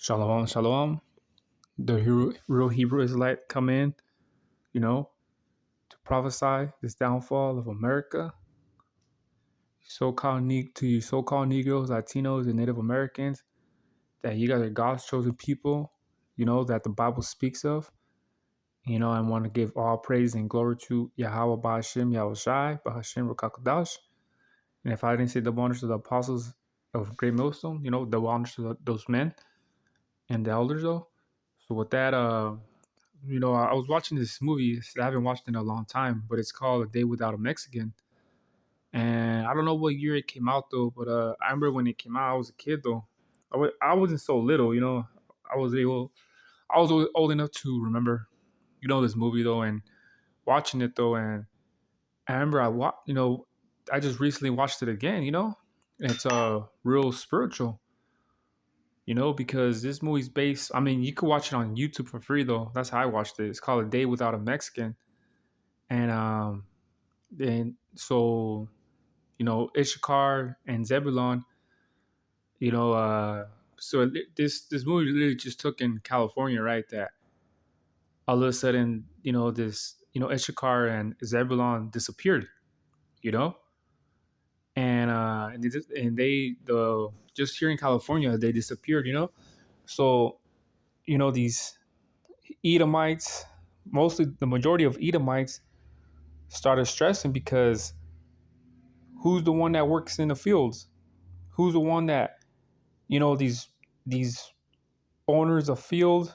Shalom, shalom. The real Hebrew Israelite come in, you know, to prophesy this downfall of America. To you so-called Negroes, Latinos, and Native Americans, that you guys are God's chosen people, that the Bible speaks of. I want to give all praise and glory to YAHAWAH, Bahashim, Yahushai, Bahashim, Rakakadash. And if I didn't say double honors to the apostles of Great Millstone, double honors to those men and the elders, though. So with that, I was watching this movie. I haven't watched it in a long time, but it's called A Day Without a Mexican. And I don't know what year it came out though, but I remember when it came out, I was a kid though. I wasn't so little, I was old enough to remember, this movie though, and watching it though. And I remember I just recently watched it again. And it's real spiritual. Because this movie's based. I mean, you could watch it on YouTube for free though. That's how I watched it. It's called A Day Without a Mexican. And so Issachar and Zebulon, this movie literally just took in California, right? That all of a sudden, Issachar and Zebulon disappeared, you know, and they just here in California they disappeared, So these Edomites, mostly the majority of Edomites, started stressing because who's the one that works in the fields? Who's the one that these owners of field,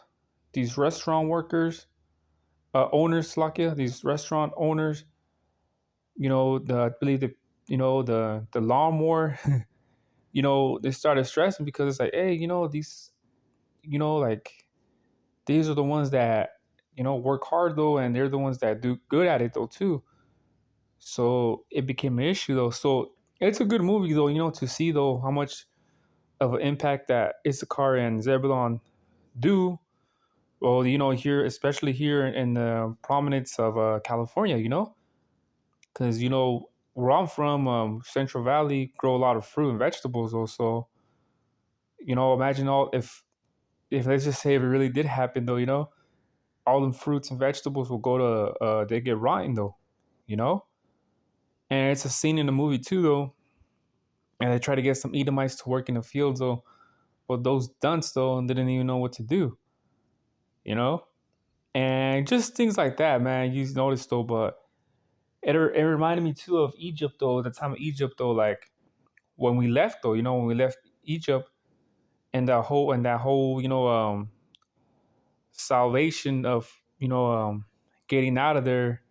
these restaurant workers, owners, Slakia, these restaurant owners, I believe the lawnmower, they started stressing because it's like, hey, like these are the ones that work hard though, and they're the ones that do good at it though too. So it became an issue though. So it's a good movie though, to see though how much of an impact that Issachar and Zebulon do. Well, here, especially here in the prominence of California, because where I'm from, Central Valley, grow a lot of fruit and vegetables. Also, imagine all if let's just say if it really did happen, though, all them fruits and vegetables will go to they get rotten though, you know. And it's a scene in the movie too, though, and they try to get some Edomites to work in the fields, though, but those dunce though didn't even know what to do, you know. And just things like that, man. You notice though, but it reminded me too of Egypt though, the time of Egypt though, like when we left though, when we left Egypt and that whole salvation of getting out of there,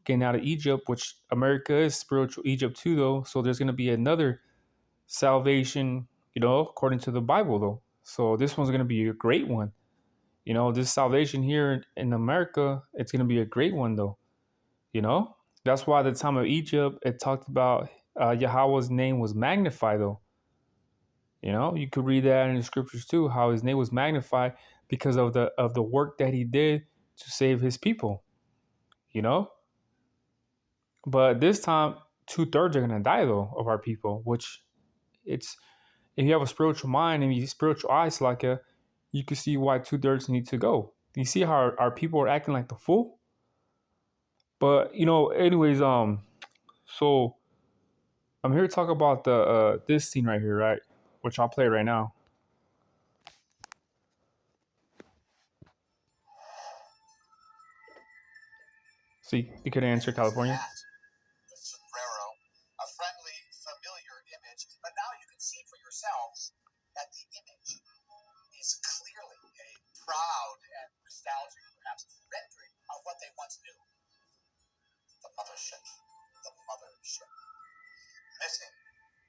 getting out of Egypt, which America is spiritual Egypt too though. So there's gonna be another salvation, according to the Bible though. So this one's gonna be a great one. This salvation here in America, it's gonna be a great one though. That's why at the time of Egypt, it talked about Yahweh's name was magnified, though. You could read that in the scriptures too, how his name was magnified because of the work that he did to save his people. But this time, 2/3 are gonna die though of our people, which it's if you have a spiritual mind and you spiritual eyes like you can see why 2/3 need to go. You see how our people are acting like the fool. But anyways, so I'm here to talk about the this scene right here, right? Which I'll play right now. See, you could answer California. The sombrero, a friendly, familiar image, but now you can see for yourselves that the image is clearly a proud and nostalgic, perhaps, rendering of what they once knew. The mothership. The mothership. Missing.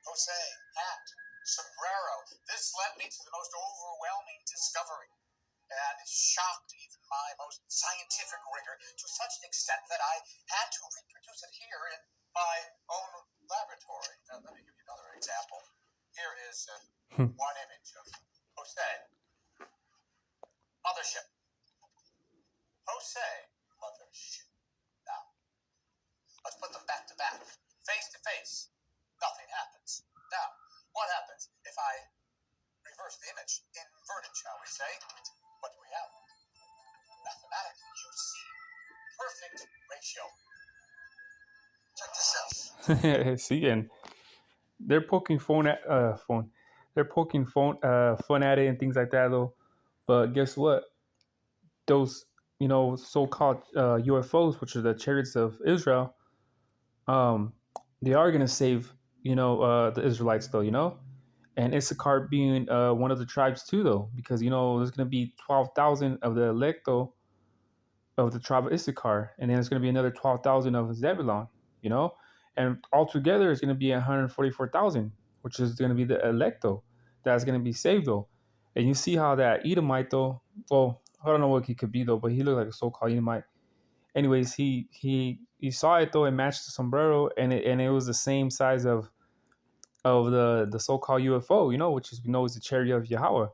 Jose, hat, sombrero. This led me to the most overwhelming discovery. And it shocked even my most scientific rigor to such an extent that I had to reproduce it here in my own laboratory. Now, let me give you another example. Here is one image of Jose. Mothership. Jose. Mothership. Now, let's put them back to back. Face to face. Nothing happens. Now, what happens if I reverse the image, invert it, shall we say? What do we have? Mathematically, you see perfect ratio. Check this out. See, and they're poking phone. They're poking fun at it and things like that though. But guess what? Those so-called UFOs, which are the chariots of Israel, um, they are gonna save the Israelites though. And Issachar being one of the tribes too though, because there's gonna be 12,000 of the electo of the tribe of Issachar, and then it's gonna be another 12,000 of Zebulon. You know, and altogether it's gonna be 144,000, which is gonna be the electo that's gonna be saved though. And you see how that Edomite though, well, I don't know what he could be though, but he looked like a so-called Edomite. Anyways, he saw it though, it matched the sombrero, and it was the same size of the so-called UFO, which is we know is the chariot of Yahweh.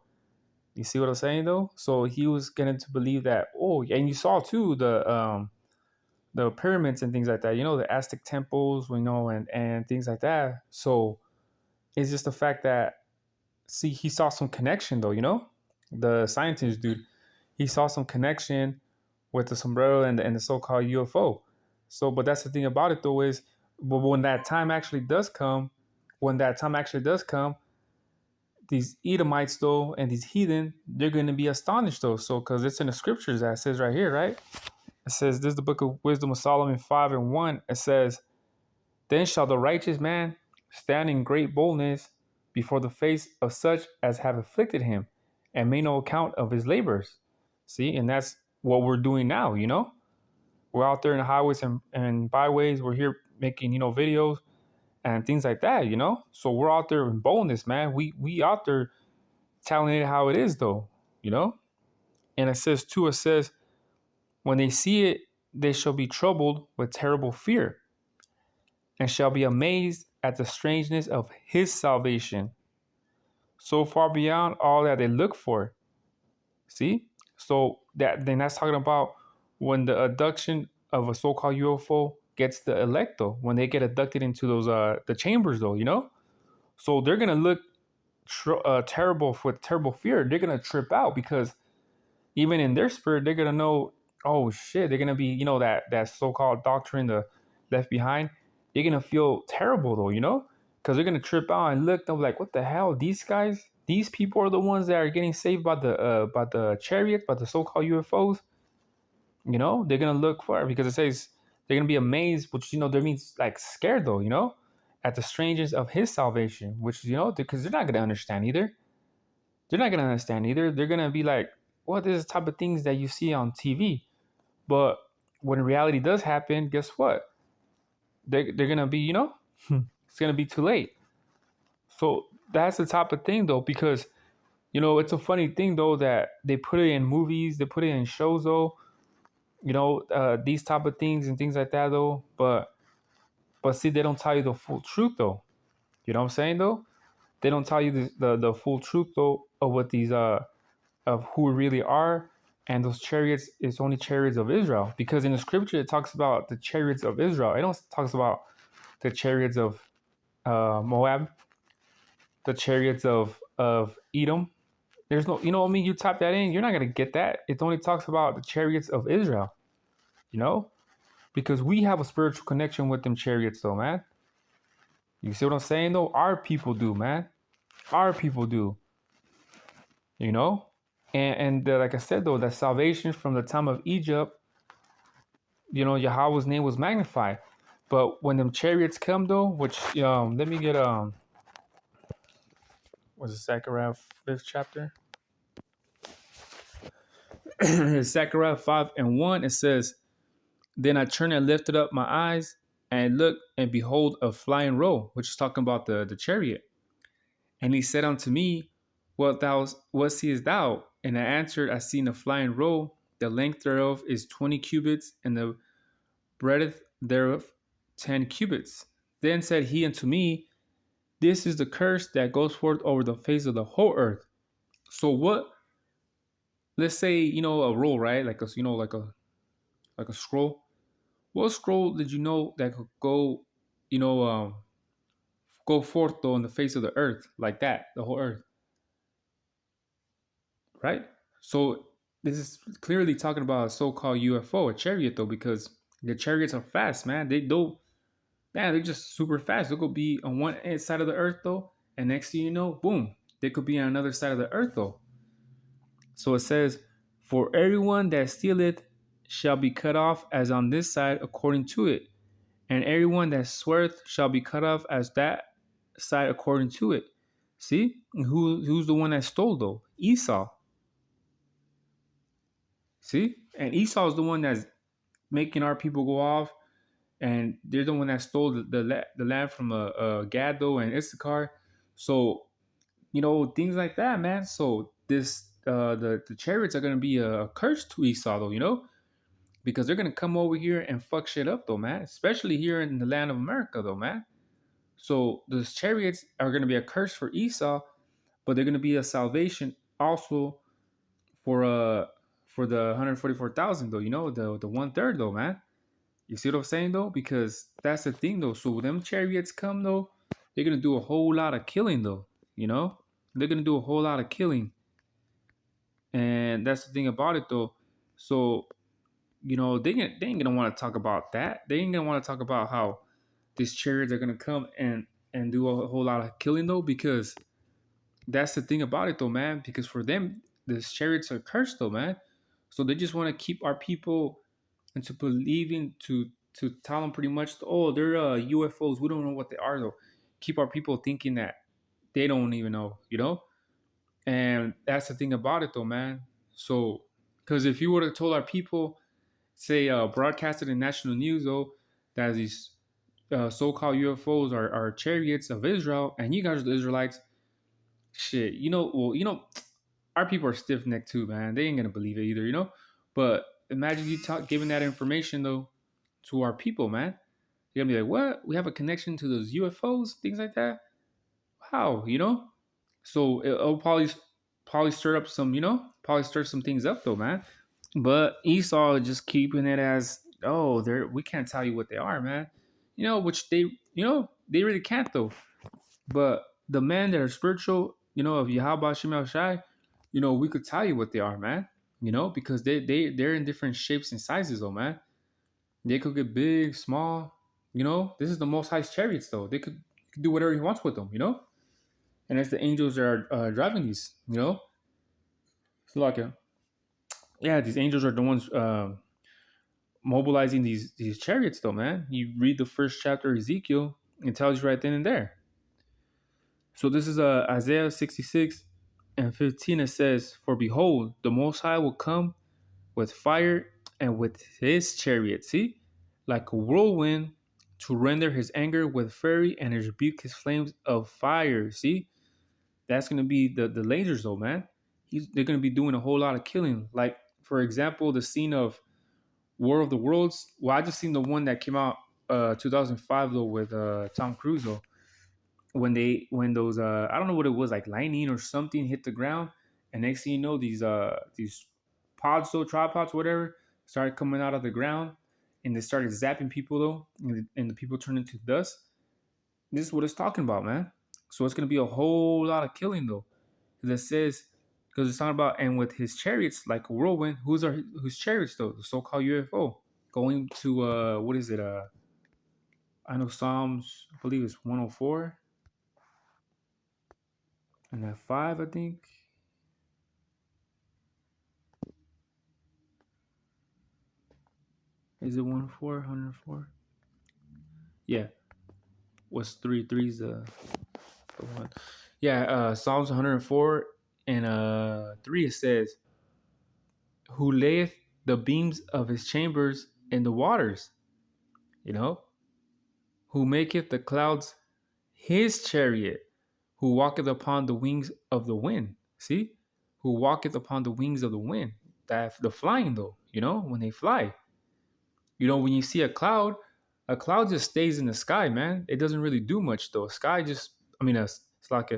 You see what I'm saying though? So he was getting to believe that. Oh, and you saw too the pyramids and things like that. The Aztec temples, and things like that. So it's just the fact that see he saw some connection though. The scientist dude, he saw some connection with the sombrero and the so-called UFO. So, but that's the thing about it though is, but when that time actually does come, these Edomites though and these heathen, they're going to be astonished though. So, because it's in the scriptures that it says right here, right? It says, this is the book of Wisdom of Solomon 5:1. It says, then shall the righteous man stand in great boldness before the face of such as have afflicted him, and make no account of his labors. See, and that's what we're doing now. We're out there in the highways and byways. We're here making, videos and things like that. So we're out there in boldness, man. We out there telling it how it is though, you know? And it says, when they see it, they shall be troubled with terrible fear, and shall be amazed at the strangeness of his salvation, so far beyond all that they look for. See? So that's talking about when the abduction of a so-called UFO gets the electo, when they get abducted into those the chambers though. So they're gonna look terrible with terrible fear. They're gonna trip out because even in their spirit, they're gonna know, oh shit, they're gonna be, that so-called doctrine, the left behind. They're gonna feel terrible though, because they're gonna trip out and look. They'll be like, what the hell? These guys, these people are the ones that are getting saved by the chariots, by the so-called UFOs. They're gonna look for it because it says they're gonna be amazed, which that means like scared though, at the strangeness of his salvation, which because they're not gonna understand either. They're not gonna understand either. They're gonna be like, what is the type of things that you see on TV? But when reality does happen, guess what? They're gonna be, it's gonna be too late. So that's the type of thing though, because it's a funny thing though that they put it in movies, they put it in shows though, these type of things and things like that though. But see, they don't tell you the full truth though. You know what I'm saying though? They don't tell you the full truth though of what these of who we really are. And those chariots is only chariots of Israel, because in the scripture it talks about the chariots of Israel. It don't talks about the chariots of Moab, the chariots of Edom. There's no, what I mean. You type that in, you're not gonna get that. It only talks about the chariots of Israel. You know, because we have a spiritual connection with them chariots, though, man. You see what I'm saying, though? Our people do, man. Our people do. You know, and like I said, though, that salvation from the time of Egypt, Yahweh's name was magnified. But when them chariots come, though, which let me get was it Zechariah 5th chapter? Zechariah 5:1. It says, then I turned and lifted up my eyes and looked, and behold, a flying roll, which is talking about the chariot. And he said unto me, what seest thou? And I answered, I seen a flying roll. The length thereof is 20 cubits, and the breadth thereof 10 cubits. Then said he unto me, this is the curse that goes forth over the face of the whole earth. So what? Let's say a roll, right? Like a scroll. What scroll did you know that could go, you know, um, go forth though on the face of the earth like that, the whole earth? right? So this is clearly talking about a so-called UFO, a chariot, though, because the chariots are fast, man. They don't, man, they're just super fast. They could be on one side of the earth, though, and next thing you know, boom, they could be on another side of the earth, though. So it says, "For everyone that stealeth shall be cut off as on this side according to it, and everyone that sweareth shall be cut off as that side according to it." See, who's the one that stole though? Esau. See, and Esau is the one that's making our people go off, and they're the one that stole the land from Gado and Issachar. So things like that, man. So this the chariots are gonna be a curse to Esau, though, because they're gonna come over here and fuck shit up, though, man. Especially here in the land of America, though, man. So those chariots are gonna be a curse for Esau, but they're gonna be a salvation also for the 144,000, though. The 1/3, though, man. You see what I'm saying, though? Because that's the thing, though. So when them chariots come, though, they're gonna do a whole lot of killing, though. You know, they're gonna do a whole lot of killing, and that's the thing about it, though. So they ain't gonna want to talk about that. They ain't gonna want to talk about how these chariots are gonna come and do a whole lot of killing, though, because that's the thing about it, though, man. Because for them, these chariots are cursed, though, man. So they just want to keep our people into believing to tell them pretty much, oh, they're UFOs. We don't know what they are, though. Keep our people thinking that they don't even know. And that's the thing about it, though, man. So, because if you would have told our people, say, broadcasted in national news, though, that these so-called UFOs are chariots of Israel, and you guys are the Israelites, shit, our people are stiff necked too, man. They ain't gonna believe it either. But imagine you giving that information though to our people, man. You're gonna be like, what? We have a connection to those UFOs, things like that. How? So it'll probably stir up probably stir some things up though, man. But Esau is just keeping it as, oh, we can't tell you what they are, man. Which they really can't though. But the men that are spiritual, of Yahawah Shem Shai, we could tell you what they are, man. Because they're in different shapes and sizes, though, man. They could get big, small. This is the Most High's chariots, though. They could do whatever he wants with them. And it's the angels that are driving these. So like, yeah, these angels are the ones mobilizing these chariots, though, man. You read the first chapter of Ezekiel, it tells you right then and there. So this is Isaiah 66:15. It says, "For behold, the Most High will come with fire and with his chariot, see, like a whirlwind, to render his anger with fury and rebuke his flames of fire." See, that's gonna be the lasers, though, man. They're gonna be doing a whole lot of killing. Like, for example, the scene of War of the Worlds. Well, I just seen the one that came out 2005 though with Tom Cruise though. When those I don't know what it was, like lightning or something hit the ground, and next thing you know, these pods, though, tripods, whatever, started coming out of the ground, and they started zapping people though, and the people turned into dust. This is what it's talking about, man. So it's gonna be a whole lot of killing though. That says, because it's talking about, and with his chariots like a whirlwind. Whose chariots though? The so-called UFO going to what is it? I know Psalms, I believe it's 104 and that 5, I think. Is it 104? 104? Yeah. What's 3? Three's the one. Yeah, Psalms 104 and 3, it says, "Who layeth the beams of his chambers in the waters, you know, who maketh the clouds his chariot, who walketh upon the wings of the wind." See? Who walketh upon the wings of the wind. That the flying though, when they fly. When you see a cloud just stays in the sky, man. It doesn't really do much though. Sky just, I mean, it's like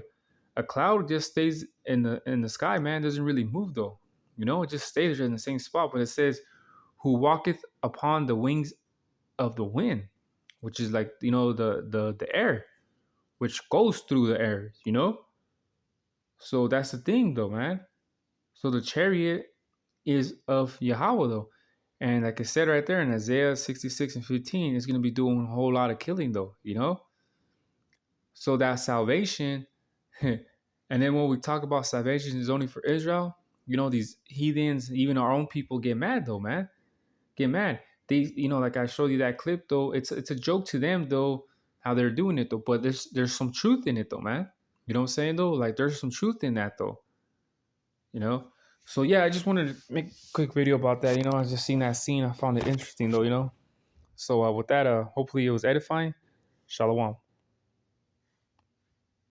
a cloud just stays in the sky, man. It doesn't really move though. It just stays in the same spot. But it says, "Who walketh upon the wings of the wind," which is like the air, which goes through the air. So that's the thing though, man. So the chariot is of Yahweh though. And like I said right there in Isaiah 66 and 15, it's going to be doing a whole lot of killing though, you know? So that salvation, and then when we talk about salvation is only for Israel, you know, these heathens, even our own people get mad though, man. Get mad. They, you know, like I showed you that clip though, it's a joke to them though, how they're doing it though. But there's some truth in it though, man. You know what I'm saying though? Like there's some truth in that though, you know? So yeah, I just wanted to make a quick video about that. You know, I just seen that scene. I found it interesting though, you know. So with that, hopefully it was edifying. Shalom.